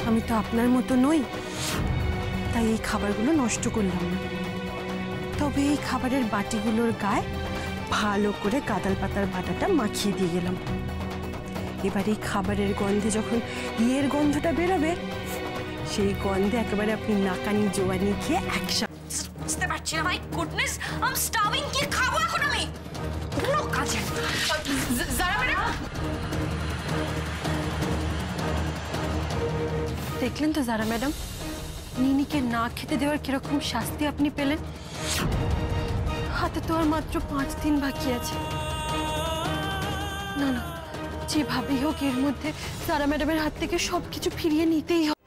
আমি তো আপনার মতো নই, তাই এই খাবারগুলো নষ্ট করলাম না। তবে এই খাবারের বাটিগুলোর গায়ে ভালো করে কাঁদাল পাতার বাটাটা মাখিয়ে দিয়ে গেলাম। এবার এই খাবারের গন্ধে যখন ইয়ের গন্ধটা বেরোবে, সেই গন্ধে একেবারে আপনি নাকানি জোয়ানি খেয়ে একসাথে। বুঝতে পারছি না, my goodness, I am starving. কি খাবো এখন আমি? কোনো কাজে যারা ম্যাডাম। দেখলেন তো যারা ম্যাডাম, নিনিকে না খেতে দেওয়ার কিরকম শাস্তি আপনি পেলেন। হাতে তো আর মাত্র 5 দিন বাকি আছে। না না, যেভাবেই হোক এর মধ্যে যারা ম্যাডামের হাত থেকে সবকিছু ফিরিয়ে নিতেই হবে।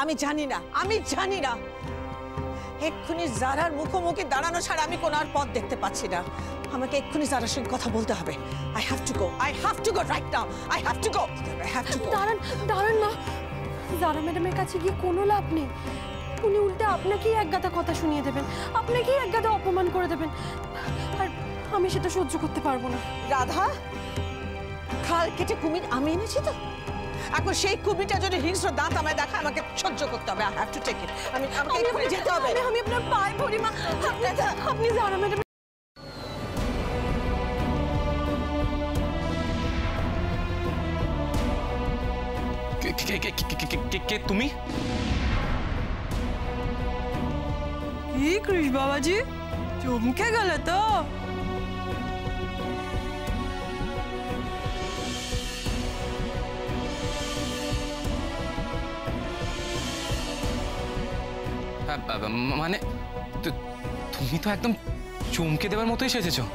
আমি জানি না এক্ষুনি যারার মুখোমুখি দাঁড়ানো ছাড়া আমি কোনো আর পথ দেখতে পাচ্ছি না। আমাকে এক্ষুনি যারার সঙ্গে কথা বলতে হবে। I have to go right now. I have to go. দাঁড়ান না, যারা ম্যাডামের কাছে গিয়ে কোনো লাভ নেই। উনি উল্টে আপনাকেই একগাদা কথা শুনিয়ে দেবেন, আপনাকেই একগাদা অপমান করে দেবেন, আর আমি সেটা সহ্য করতে পারবো না। রাধা, খাল কেটে কুমির আমি এনেছি তো, এখন সেই কুমিরটা যদি হিংস্র দাঁত আমায় দেখা, আমাকে সহ্য করতে হবে। I have to take it. আমাকে এক্ষুনি যেতে হবে। আমি আপনার পায়ে পড়ি মা, আপনি যারা ম্যাডাম। কে তুমি? কি কৃষ বাবাজি, চমকে গেল তো? মানে তুমি তো একদম চমকে দেওয়ার মতোই সেজেছো।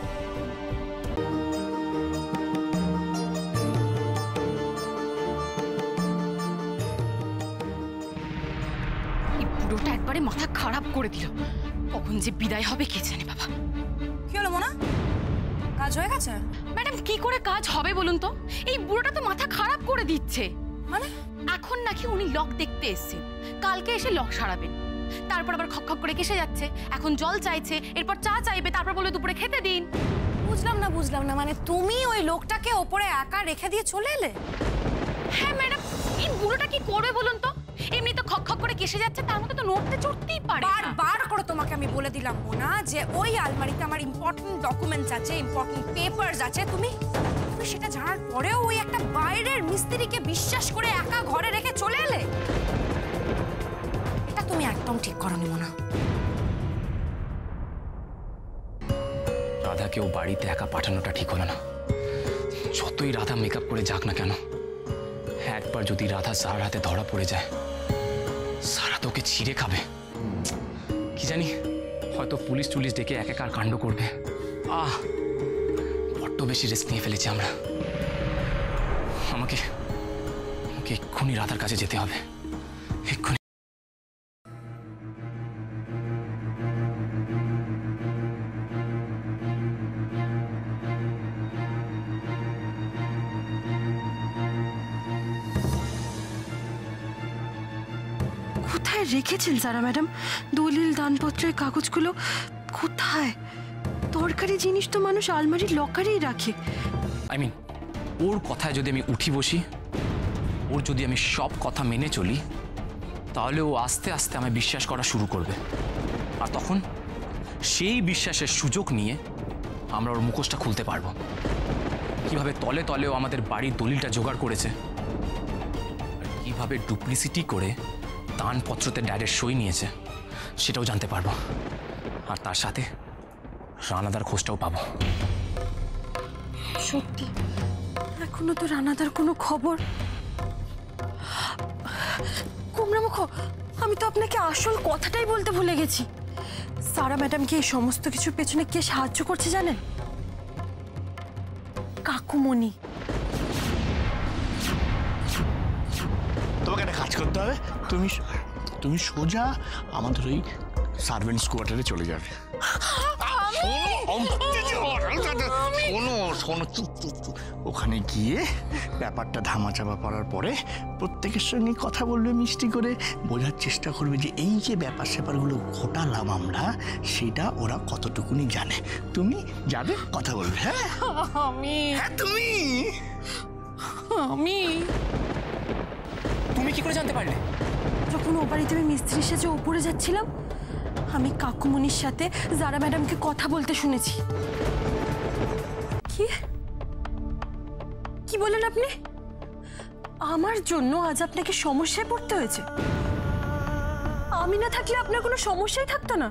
পুরোটা একবারে মাথা খারাপ করে দিল। কখন যে বিদায় হবে কে জানে বাবা। কি হলো মোনা, কাজ হয়ে গেছে? ম্যাডাম কি করে কাজ হবে বলুন তো? এই বুড়োটা তো মাথা খারাপ করে দিচ্ছে। মানে এখন নাকি উনি লক দেখতে এসেছেন, কালকে এসে লক সারাবেন, তারপর আবার খক খক করে কেসে যাচ্ছে, এখন জল চাইছে, এরপর চা চাইবে, তারপর বলে দুপুরে খেতে দিন। বুঝলাম না, মানে তুমি ওই লোকটাকে ওপরে একা রেখে দিয়ে চলে এলে? হ্যাঁ ম্যাডাম, এই বুড়োটা কি করবে বলুন তো? এমনি তো খক খক করে কেসে যাচ্ছে, তার মধ্যে তো নড়তে চড়তেই পারে। বারবার করে তোমাকে আমি বলে দিলাম মোনা যে ওই আলমারিতে আমার ইম্পর্টেন্ট ডকুমেন্টস আছে, ইম্পর্টেন্ট পেপারস আছে। তুমি সেটা জানার পরেও ওই একটা বাইরের মিস্ত্রিকে বিশ্বাস করে একা ঘরে রেখে চলে এলে। এটা তুমি একদম ঠিক করনি মোনা। রাধাকেও বাড়িতে একা পাঠানোটা ঠিক হলো না। যতই রাধা মেকআপ করে যাক না কেন, একবার যদি রাধা সার হাতে ধরা পড়ে যায়, সারা তোকে ছিঁড়ে খাবে। কি জানি, হয়তো পুলিশ টুলিশ ডেকে একাকার কাণ্ড করবে। বড্ড বেশি রিস্ক নিয়ে ফেলেছি আমরা। আমাকে এক্ষুনি রাধার কাছে যেতে হবে, এক্ষুনি। কোথায় রেখেছেন যারা ম্যাডাম দলিল দানপত্রের কাগজগুলো? কোথায়? দরকারি জিনিস তো মানুষ আলমারির লকারেই রাখে। ওর কথায় যদি আমি উঠি বসি, ওর যদি আমি সব কথা মেনে চলি, তাহলে ও আস্তে আস্তে আমায় বিশ্বাস করা শুরু করবে। আর তখন সেই বিশ্বাসের সুযোগ নিয়ে আমরা ওর মুখোশটা খুলতে পারবো। কিভাবে তলে তলেও আমাদের বাড়ির দলিলটা জোগাড় করেছে, আর কিভাবে ডুপ্লিসিটি করে দানপত্রতে ডাইরেক্ট সই নিয়েছে, সেটাও জানতে পারবো। আর তার সাথে রানাদার খোঁজটাও পাবো। সত্যি এখনো তো রানাদার কোনো খবর। কুমড়ামুখ, আমি তো আপনাকে আসল কথাটাই বলতে ভুলে গেছি। সারা ম্যাডামকে এই সমস্ত কিছুর পেছনে কে সাহায্য করছে জানেন? কাকুমণি। তোমাকে একটা কাজ করতে হবে। তুমি সোজা আমাদের ওই সার্ভেন্টস কোয়ার্টারে চলে যাবে। শোনো, চুপ। ওখানে গিয়ে ব্যাপারটা ধামাচাপা পড়ার পরে প্রত্যেকের সঙ্গে কথা বলবে, মিষ্টি করে বোঝার চেষ্টা করবে যে এই যে ব্যাপার স্যাপারগুলো ঘটালাম আমরা, সেটা ওরা কতটুকুনি জানে। তুমি যাবে, কথা বলবে। হ্যাঁ তুমি কি করে জানতে পারলে? যখন ও বাড়িতে আমি মিস্ত্রির সাথে উপরে যাচ্ছিলাম, আমি কাকুমণির সাথে জারা ম্যাডামকে কথা বলতে শুনেছি। কি কি বলেন আপনি? আমার জন্য আজ আপনাকে সমস্যায় পড়তে হয়েছে? আমি না থাকলে আপনার কোনো সমস্যাই থাকতো না।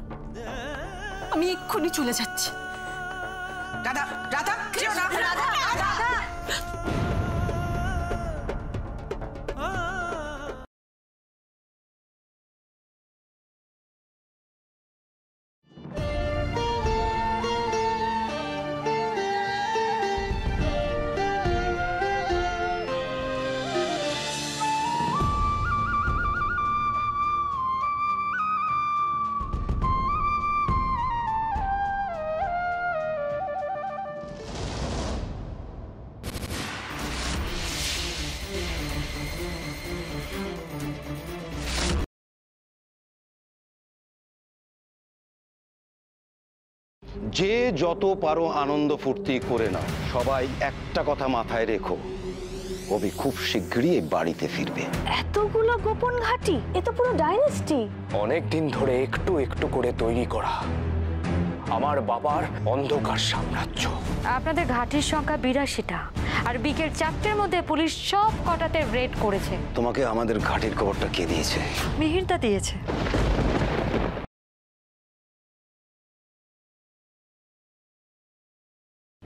আমি এক্ষুনি চলে যাচ্ছি। রাধা, রাধা, রাধা, রাধা। যে যত পারো আনন্দ ফুর্তি করে নাও, সবাই একটা কথা মাথায় রেখো, কবি খুব শীঘ্রই এই বাড়িতে ফিরবে। এতগুলো গোপন ঘাঁটি, এ তো পুরো ডাইনেস্টি। অনেক দিন ধরে একটু একটু করে তৈরি করা আমার বাবার অন্ধকার সাম্রাজ্য। আপনাদের ঘাঁটির সংখ্যা ৮২টা, আর বিকেল ৪টের মধ্যে পুলিশ সব কটাতে রেড করেছে। তোমাকে আমাদের ঘাটির খবরটা কে দিয়েছে? মিহিরদা দিয়েছে।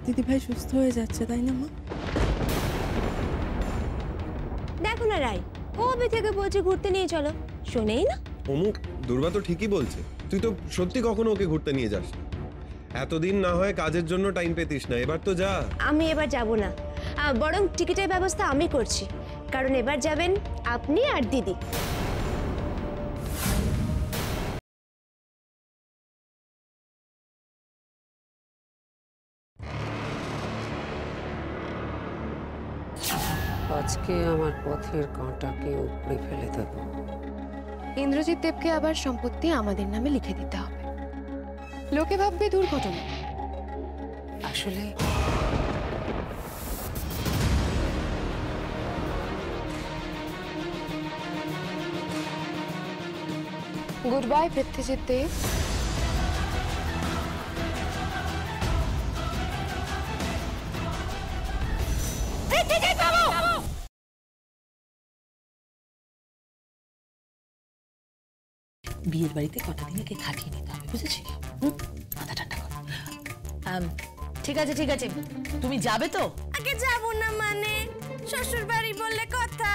দিদি ভাই সুস্থ হয়ে যাচ্ছে, তাই না মা? দেখো না রাই, কবে থেকে বলছে ঘুরতে নিয়ে চলো, শোনেই না। অমুক দুর্বা তো ঠিকই বলছে, তুই তো সত্যি কখনো ওকে ঘুরতে নিয়ে যাস না। এতদিন না হয় কাজের জন্য টাইম পেতিস না, এবার তো যা। আমি এবার যাব না, বরং টিকিটের ব্যবস্থা আমি করছি, কারণ এবার যাবেন আপনি আর দিদি। আজকে আমার পথের কাঁটাকে উপড়ে ফেলে দেব। ইন্দ্রজিৎ দেবকে আবার সম্পত্তি আমাদের নামে লিখে দিতে হবে। লোকে ভাববে দুর্ঘটনা, আসলে গুড বাই পৃথ্বীজিৎ দেব। বিয়ের বাড়িতে কটা দিন একে খাটিয়ে নিতে হবে, বুঝেছিস? মাথা ঠান্ডা কর। ঠিক আছে ঠিক আছে, তুমি যাবে তো? আগে যাব না মানে, শ্বশুর বাড়ি বললে কথা।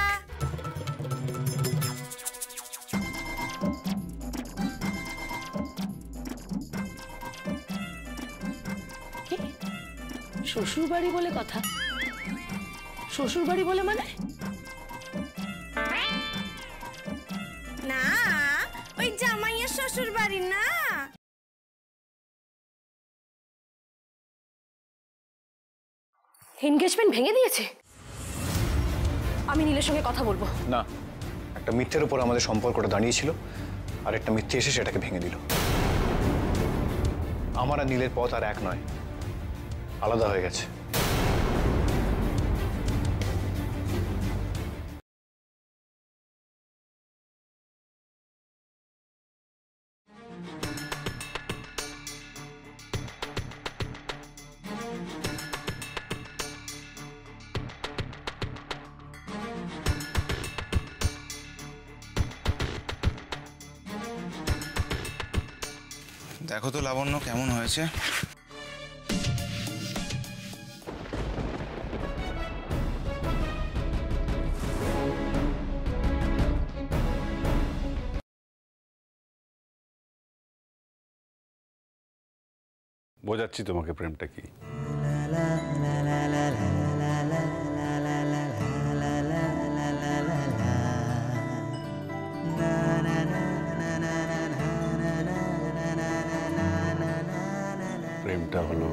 শ্বশুর বাড়ি বলে কথা? শ্বশুর বাড়ি বলে মানে? না, ওই জামাইয়ের শ্বশুর বাড়ি না। এনগেজমেন্ট ভেঙে দিয়েছে। আমি নীলের সঙ্গে কথা বলবো। না, একটা মিথ্যের উপর আমাদের সম্পর্কটা দাঁড়িয়েছিল, আর একটা মিথ্যে এসে সেটাকে ভেঙে দিল। আমার আর নীলের পথ আর এক নয়, আলাদা হয়ে গেছে। দেখো তো লাবণ্য কেমন হয়েছে। বোঝাচ্ছি তোমাকে প্রেমটা কি। প্রেমটা হলো